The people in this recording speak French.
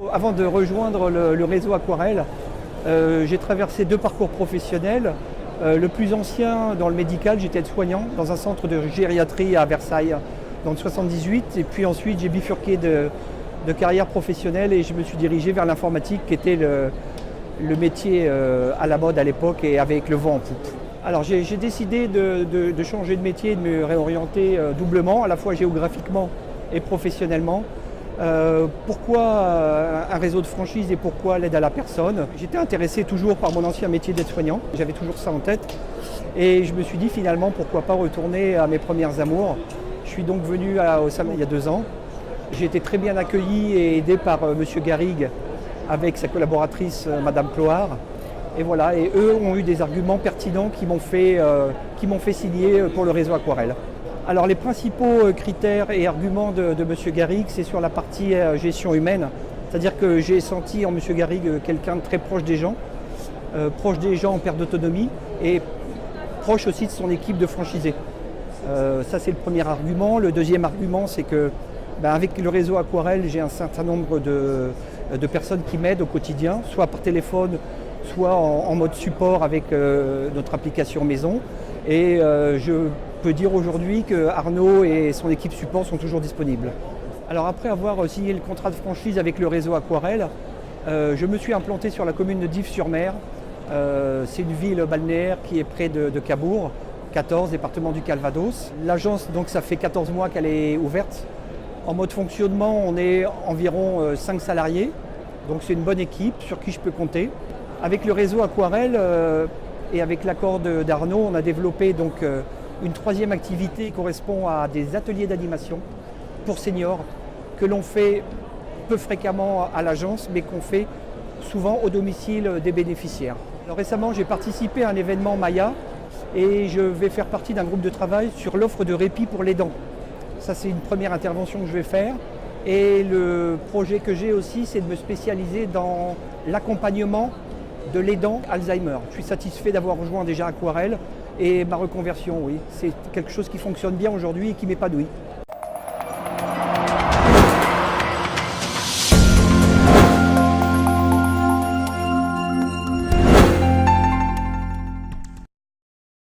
Avant de rejoindre le réseau Aquarelle, j'ai traversé 2 parcours professionnels. Le plus ancien dans le médical, j'étais aide-soignant dans un centre de gériatrie à Versailles dans le 78. Et puis ensuite, j'ai bifurqué de carrière professionnelle et je me suis dirigé vers l'informatique qui était le métier à la mode à l'époque et avec le vent en poupe. Alors j'ai décidé de changer de métier, de me réorienter doublement, à la fois géographiquement et professionnellement. Pourquoi un réseau de franchise et pourquoi l'aide à la personne? J'étais intéressé toujours par mon ancien métier d'aide-soignant, j'avais toujours ça en tête et je me suis dit finalement pourquoi pas retourner à mes premières amours. Je suis donc venu au SAM il y a 2 ans. J'ai été très bien accueilli et aidé par Monsieur Garrigue avec sa collaboratrice Madame Cloard. Et voilà, et eux ont eu des arguments pertinents qui m'ont fait signer pour le réseau Aquarelle. Alors les principaux critères et arguments de M. Garrigue, c'est sur la partie gestion humaine. C'est-à-dire que j'ai senti en M. Garrigue quelqu'un de très proche des gens en perte d'autonomie et proche aussi de son équipe de franchisés. Ça c'est le premier argument. Le deuxième argument, c'est que avec le réseau Aquarelle, j'ai un certain nombre de personnes qui m'aident au quotidien, soit par téléphone, soit en mode support avec notre application maison. Et je peux dire aujourd'hui que Arnaud et son équipe support sont toujours disponibles. Alors après avoir signé le contrat de franchise avec le réseau Aquarelle, je me suis implanté sur la commune de Dives-sur-Mer. C'est une ville balnéaire qui est près de Cabourg, 14, département du Calvados. L'agence, donc ça fait 14 mois qu'elle est ouverte. En mode fonctionnement, on est environ 5 salariés, donc c'est une bonne équipe sur qui je peux compter. Avec le réseau Aquarelle et avec l'accord d'Arnaud, on a développé donc une 3e activité qui correspond à des ateliers d'animation pour seniors que l'on fait peu fréquemment à l'agence, mais qu'on fait souvent au domicile des bénéficiaires. Alors récemment, j'ai participé à un événement Maya et je vais faire partie d'un groupe de travail sur l'offre de répit pour les dents. Ça, c'est une première intervention que je vais faire. Et le projet que j'ai aussi, c'est de me spécialiser dans l'accompagnement de l'aidant Alzheimer. Je suis satisfait d'avoir rejoint déjà Aquarelle et ma reconversion, oui. C'est quelque chose qui fonctionne bien aujourd'hui et qui m'épanouit.